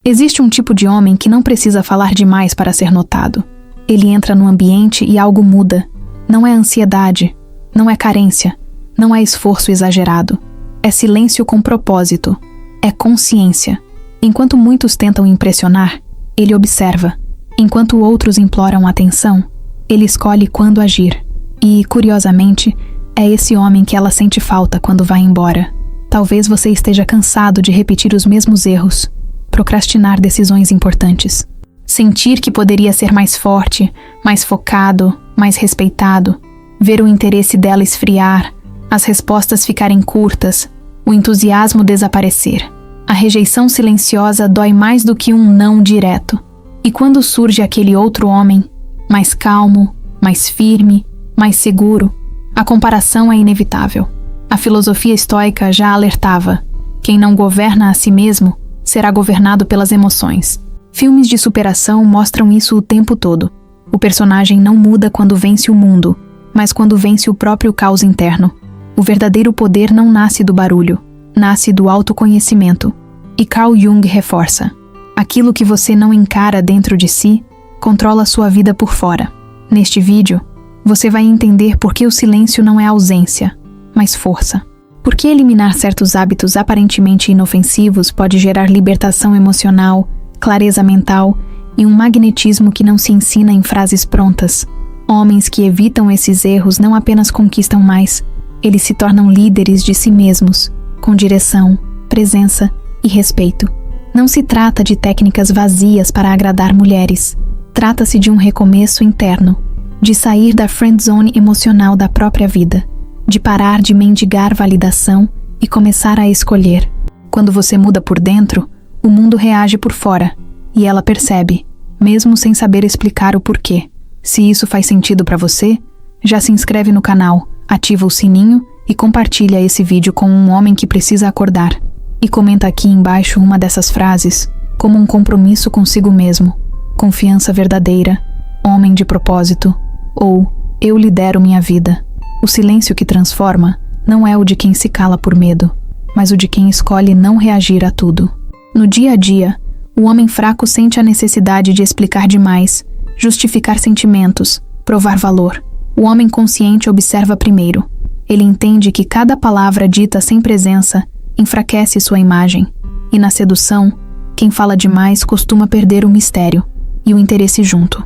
Existe um tipo de homem que não precisa falar demais para ser notado. Ele entra no ambiente e algo muda. Não é ansiedade, não é carência, não é esforço exagerado. É silêncio com propósito. É consciência. Enquanto muitos tentam impressionar, ele observa. Enquanto outros imploram atenção, ele escolhe quando agir. E, curiosamente, é esse homem que ela sente falta quando vai embora. Talvez você esteja cansado de repetir os mesmos erros, procrastinar decisões importantes. Sentir que poderia ser mais forte, mais focado, mais respeitado. Ver o interesse dela esfriar, as respostas ficarem curtas, o entusiasmo desaparecer. A rejeição silenciosa dói mais do que um não direto. E quando surge aquele outro homem, mais calmo, mais firme, mais seguro, a comparação é inevitável. A filosofia estoica já alertava: quem não governa a si mesmo será governado pelas emoções. Filmes de superação mostram isso o tempo todo. O personagem não muda quando vence o mundo, mas quando vence o próprio caos interno. O verdadeiro poder não nasce do barulho, nasce do autoconhecimento. E Carl Jung reforça: aquilo que você não encara dentro de si, controla sua vida por fora. Neste vídeo, você vai entender por que o silêncio não é ausência, mas força. Por que eliminar certos hábitos aparentemente inofensivos pode gerar libertação emocional, clareza mental e um magnetismo que não se ensina em frases prontas. Homens que evitam esses erros não apenas conquistam mais, eles se tornam líderes de si mesmos, com direção, presença e respeito. Não se trata de técnicas vazias para agradar mulheres. Trata-se de um recomeço interno, de sair da friend zone emocional da própria vida, de parar de mendigar validação e começar a escolher. Quando você muda por dentro, o mundo reage por fora, e ela percebe, mesmo sem saber explicar o porquê. Se isso faz sentido para você, já se inscreve no canal, ativa o sininho e compartilha esse vídeo com um homem que precisa acordar. E comenta aqui embaixo uma dessas frases, como um compromisso consigo mesmo: confiança verdadeira, homem de propósito, ou eu lidero minha vida. O silêncio que transforma não é o de quem se cala por medo, mas o de quem escolhe não reagir a tudo. No dia a dia, o homem fraco sente a necessidade de explicar demais, justificar sentimentos, provar valor. O homem consciente observa primeiro. Ele entende que cada palavra dita sem presença enfraquece sua imagem. E na sedução, quem fala demais costuma perder o mistério e o interesse junto.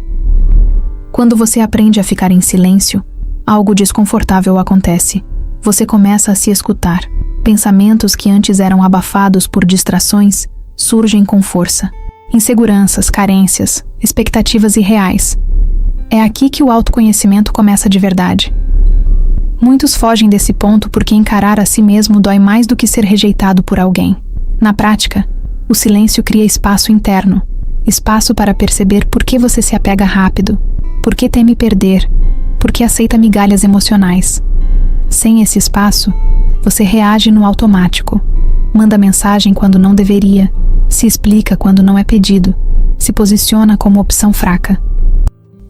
Quando você aprende a ficar em silêncio, algo desconfortável acontece. Você começa a se escutar. Pensamentos que antes eram abafados por distrações surgem com força. Inseguranças, carências, expectativas irreais. É aqui que o autoconhecimento começa de verdade. Muitos fogem desse ponto porque encarar a si mesmo dói mais do que ser rejeitado por alguém. Na prática, o silêncio cria espaço interno, espaço para perceber por que você se apega rápido, por que teme perder, por que aceita migalhas emocionais. Sem esse espaço, você reage no automático, manda mensagem quando não deveria, se explica quando não é pedido, se posiciona como opção fraca.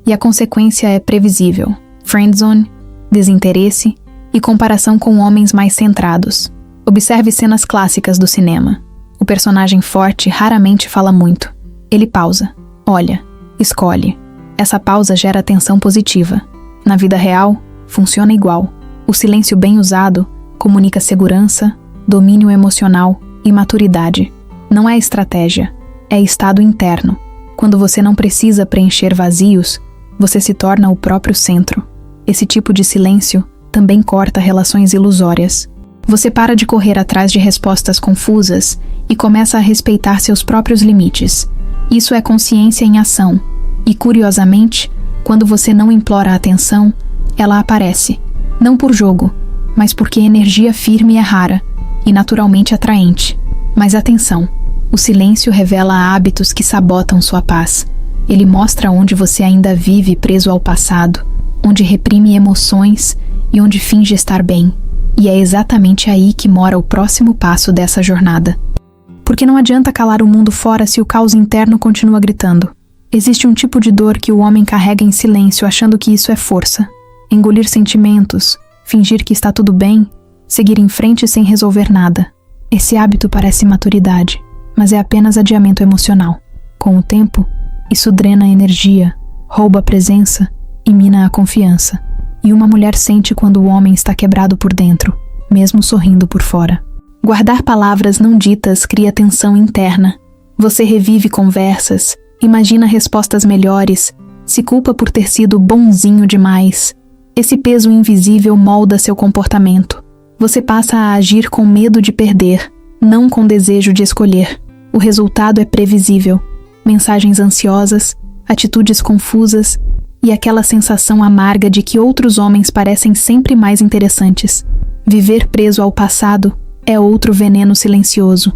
E a consequência é previsível: friendzone, desinteresse e comparação com homens mais centrados. Observe cenas clássicas do cinema. O personagem forte raramente fala muito. Ele pausa, olha, escolhe. Essa pausa gera tensão positiva. Na vida real, funciona igual. O silêncio bem usado comunica segurança, domínio emocional e maturidade. Não é estratégia, é estado interno. Quando você não precisa preencher vazios, você se torna o próprio centro. Esse tipo de silêncio também corta relações ilusórias. Você para de correr atrás de respostas confusas e começa a respeitar seus próprios limites. Isso é consciência em ação. E, curiosamente, quando você não implora atenção, ela aparece. Não por jogo, mas porque energia firme é rara e naturalmente atraente. Mas atenção, o silêncio revela hábitos que sabotam sua paz. Ele mostra onde você ainda vive preso ao passado, onde reprime emoções e onde finge estar bem. E é exatamente aí que mora o próximo passo dessa jornada. Porque não adianta calar o mundo fora se o caos interno continua gritando. Existe um tipo de dor que o homem carrega em silêncio, achando que isso é força. Engolir sentimentos, fingir que está tudo bem, seguir em frente sem resolver nada. Esse hábito parece maturidade, mas é apenas adiamento emocional. Com o tempo, isso drena a energia, rouba a presença e mina a confiança. E uma mulher sente quando o homem está quebrado por dentro, mesmo sorrindo por fora. Guardar palavras não ditas cria tensão interna. Você revive conversas, imagina respostas melhores, se culpa por ter sido bonzinho demais. Esse peso invisível molda seu comportamento. Você passa a agir com medo de perder, não com desejo de escolher. O resultado é previsível. Mensagens ansiosas, atitudes confusas e aquela sensação amarga de que outros homens parecem sempre mais interessantes. Viver preso ao passado é outro veneno silencioso.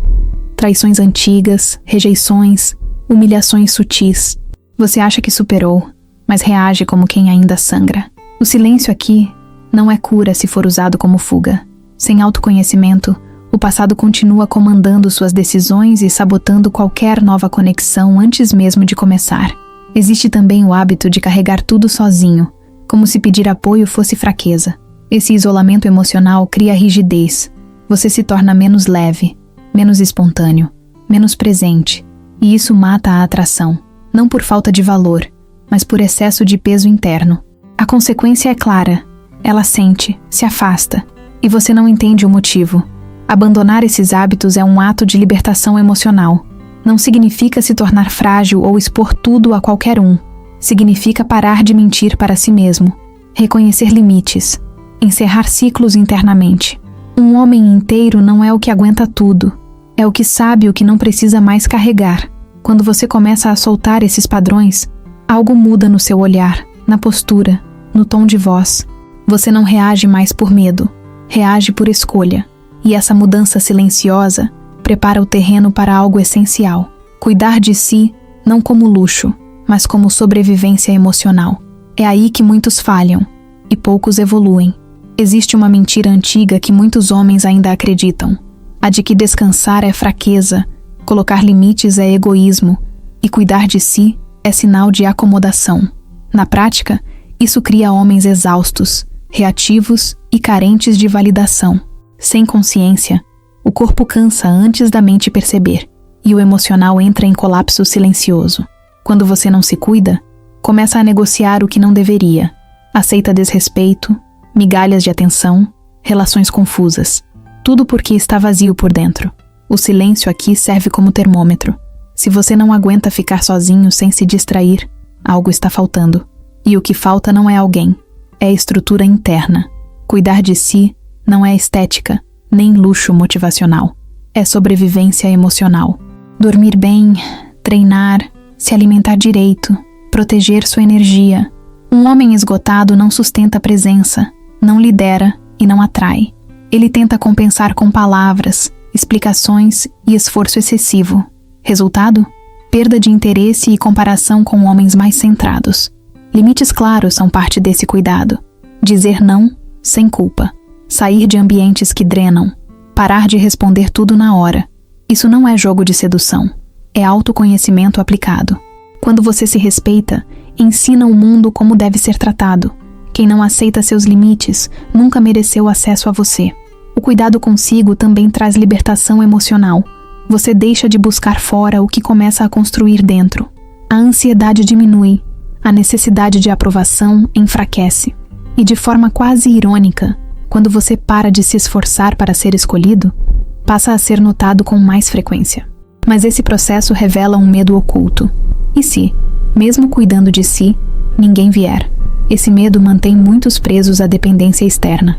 Traições antigas, rejeições, humilhações sutis. Você acha que superou, mas reage como quem ainda sangra. O silêncio aqui não é cura se for usado como fuga. Sem autoconhecimento, o passado continua comandando suas decisões e sabotando qualquer nova conexão antes mesmo de começar. Existe também o hábito de carregar tudo sozinho, como se pedir apoio fosse fraqueza. Esse isolamento emocional cria rigidez. Você se torna menos leve, menos espontâneo, menos presente, e isso mata a atração, não por falta de valor, mas por excesso de peso interno. A consequência é clara. Ela sente, se afasta, e você não entende o motivo. Abandonar esses hábitos é um ato de libertação emocional. Não significa se tornar frágil ou expor tudo a qualquer um. Significa parar de mentir para si mesmo, reconhecer limites, encerrar ciclos internamente. Um homem inteiro não é o que aguenta tudo, é o que sabe o que não precisa mais carregar. Quando você começa a soltar esses padrões, algo muda no seu olhar, na postura, no tom de voz. Você não reage mais por medo, reage por escolha. E essa mudança silenciosa prepara o terreno para algo essencial. Cuidar de si, não como luxo, mas como sobrevivência emocional. É aí que muitos falham, e poucos evoluem. Existe uma mentira antiga que muitos homens ainda acreditam. A de que descansar é fraqueza, colocar limites é egoísmo, e cuidar de si é sinal de acomodação. Na prática, isso cria homens exaustos, reativos e carentes de validação. Sem consciência, o corpo cansa antes da mente perceber, e o emocional entra em colapso silencioso. Quando você não se cuida, começa a negociar o que não deveria. Aceita desrespeito, migalhas de atenção, relações confusas. Tudo porque está vazio por dentro. O silêncio aqui serve como termômetro. Se você não aguenta ficar sozinho sem se distrair, algo está faltando. E o que falta não é alguém, é estrutura interna. Cuidar de si não é estética, nem luxo motivacional. É sobrevivência emocional. Dormir bem, treinar, se alimentar direito, proteger sua energia. Um homem esgotado não sustenta presença, não lidera e não atrai. Ele tenta compensar com palavras, explicações e esforço excessivo. Resultado? Perda de interesse e comparação com homens mais centrados. Limites claros são parte desse cuidado. Dizer não, sem culpa. Sair de ambientes que drenam. Parar de responder tudo na hora. Isso não é jogo de sedução. É autoconhecimento aplicado. Quando você se respeita, ensina o mundo como deve ser tratado. Quem não aceita seus limites nunca mereceu acesso a você. O cuidado consigo também traz libertação emocional. Você deixa de buscar fora o que começa a construir dentro. A ansiedade diminui. A necessidade de aprovação enfraquece. E de forma quase irônica, quando você para de se esforçar para ser escolhido, passa a ser notado com mais frequência. Mas esse processo revela um medo oculto. E se, mesmo cuidando de si, ninguém vier? Esse medo mantém muitos presos à dependência externa.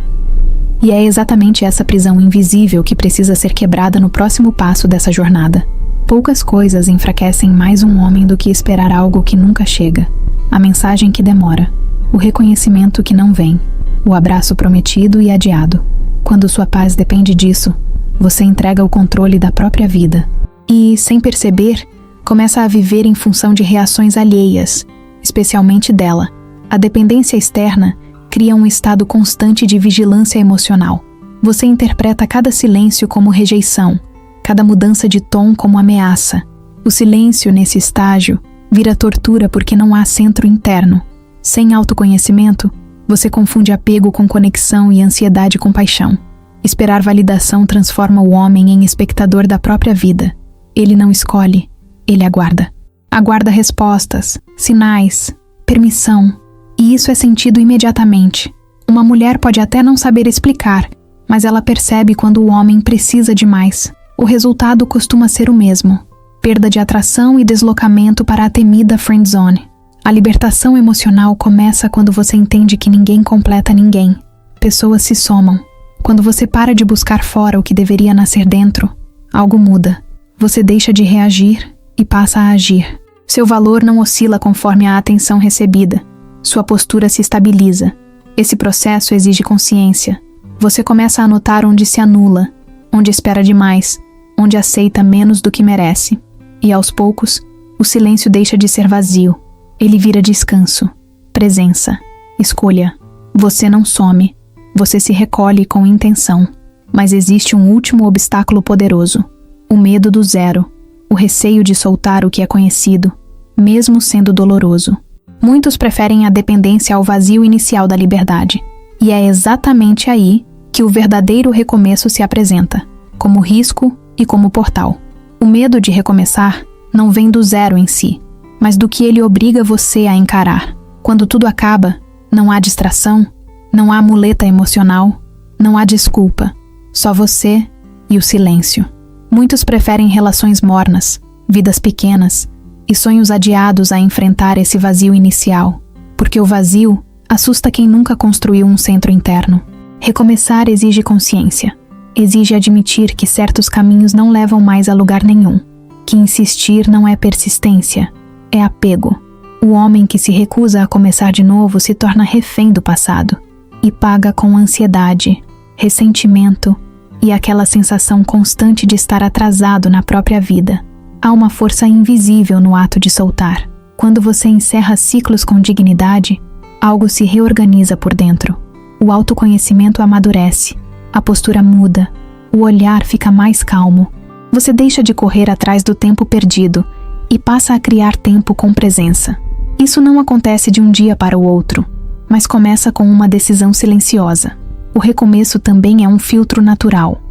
E é exatamente essa prisão invisível que precisa ser quebrada no próximo passo dessa jornada. Poucas coisas enfraquecem mais um homem do que esperar algo que nunca chega. A mensagem que demora, o reconhecimento que não vem, o abraço prometido e adiado. Quando sua paz depende disso, você entrega o controle da própria vida. E, sem perceber, começa a viver em função de reações alheias, especialmente dela. A dependência externa cria um estado constante de vigilância emocional. Você interpreta cada silêncio como rejeição, cada mudança de tom como ameaça. O silêncio, nesse estágio, vira tortura porque não há centro interno. Sem autoconhecimento, você confunde apego com conexão e ansiedade com paixão. Esperar validação transforma o homem em espectador da própria vida. Ele não escolhe, ele aguarda. Aguarda respostas, sinais, permissão, e isso é sentido imediatamente. Uma mulher pode até não saber explicar, mas ela percebe quando o homem precisa demais. O resultado costuma ser o mesmo: perda de atração e deslocamento para a temida friendzone. A libertação emocional começa quando você entende que ninguém completa ninguém. Pessoas se somam. Quando você para de buscar fora o que deveria nascer dentro, algo muda. Você deixa de reagir e passa a agir. Seu valor não oscila conforme a atenção recebida. Sua postura se estabiliza. Esse processo exige consciência. Você começa a notar onde se anula, onde espera demais, onde aceita menos do que merece. E aos poucos, o silêncio deixa de ser vazio. Ele vira descanso, presença, escolha. Você não some, você se recolhe com intenção. Mas existe um último obstáculo poderoso: o medo do zero, o receio de soltar o que é conhecido, mesmo sendo doloroso. Muitos preferem a dependência ao vazio inicial da liberdade. E é exatamente aí que o verdadeiro recomeço se apresenta, como risco e como portal. O medo de recomeçar não vem do zero em si, mas do que ele obriga você a encarar. Quando tudo acaba, não há distração, não há muleta emocional, não há desculpa, só você e o silêncio. Muitos preferem relações mornas, vidas pequenas e sonhos adiados a enfrentar esse vazio inicial, porque o vazio assusta quem nunca construiu um centro interno. Recomeçar exige consciência, exige admitir que certos caminhos não levam mais a lugar nenhum, que insistir não é persistência, é apego. O homem que se recusa a começar de novo se torna refém do passado e paga com ansiedade, ressentimento e aquela sensação constante de estar atrasado na própria vida. Há uma força invisível no ato de soltar. Quando você encerra ciclos com dignidade, algo se reorganiza por dentro. O autoconhecimento amadurece, a postura muda, o olhar fica mais calmo. Você deixa de correr atrás do tempo perdido e passa a criar tempo com presença. Isso não acontece de um dia para o outro, mas começa com uma decisão silenciosa. O recomeço também é um filtro natural.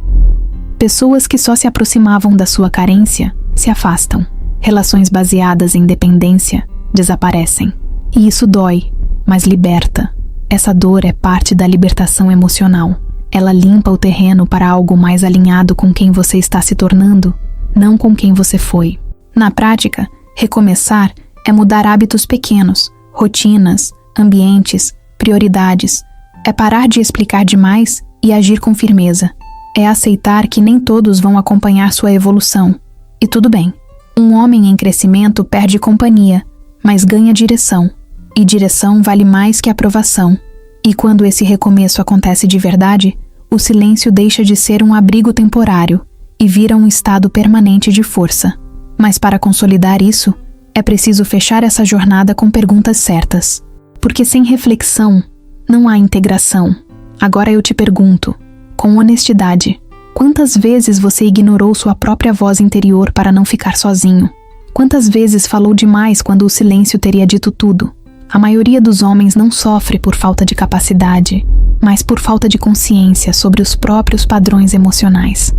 Pessoas que só se aproximavam da sua carência se afastam. Relações baseadas em dependência desaparecem. E isso dói, mas liberta. Essa dor é parte da libertação emocional. Ela limpa o terreno para algo mais alinhado com quem você está se tornando, não com quem você foi. Na prática, recomeçar é mudar hábitos pequenos, rotinas, ambientes, prioridades. É parar de explicar demais e agir com firmeza. É aceitar que nem todos vão acompanhar sua evolução. E tudo bem. Um homem em crescimento perde companhia, mas ganha direção. E direção vale mais que aprovação. E quando esse recomeço acontece de verdade, o silêncio deixa de ser um abrigo temporário e vira um estado permanente de força. Mas para consolidar isso, é preciso fechar essa jornada com perguntas certas. Porque sem reflexão, não há integração. Agora eu te pergunto, com honestidade, quantas vezes você ignorou sua própria voz interior para não ficar sozinho? Quantas vezes falou demais quando o silêncio teria dito tudo? A maioria dos homens não sofre por falta de capacidade, mas por falta de consciência sobre os próprios padrões emocionais.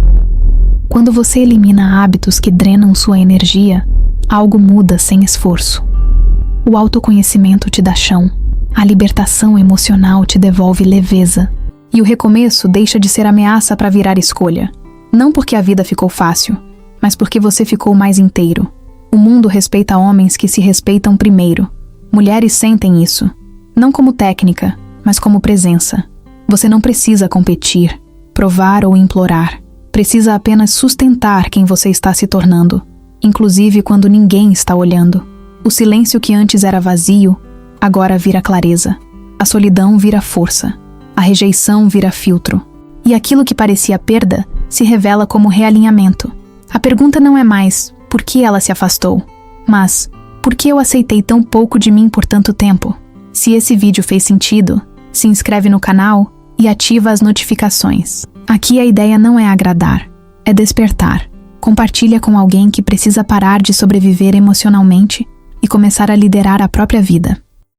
Quando você elimina hábitos que drenam sua energia, algo muda sem esforço. O autoconhecimento te dá chão, a libertação emocional te devolve leveza, e o recomeço deixa de ser ameaça para virar escolha. Não porque a vida ficou fácil, mas porque você ficou mais inteiro. O mundo respeita homens que se respeitam primeiro. Mulheres sentem isso, não como técnica, mas como presença. Você não precisa competir, provar ou implorar. Precisa apenas sustentar quem você está se tornando, inclusive quando ninguém está olhando. O silêncio que antes era vazio, agora vira clareza. A solidão vira força. A rejeição vira filtro. E aquilo que parecia perda se revela como realinhamento. A pergunta não é mais por que ela se afastou, mas por que eu aceitei tão pouco de mim por tanto tempo? Se esse vídeo fez sentido, se inscreve no canal e ativa as notificações. Aqui a ideia não é agradar, é despertar. Compartilha com alguém que precisa parar de sobreviver emocionalmente e começar a liderar a própria vida.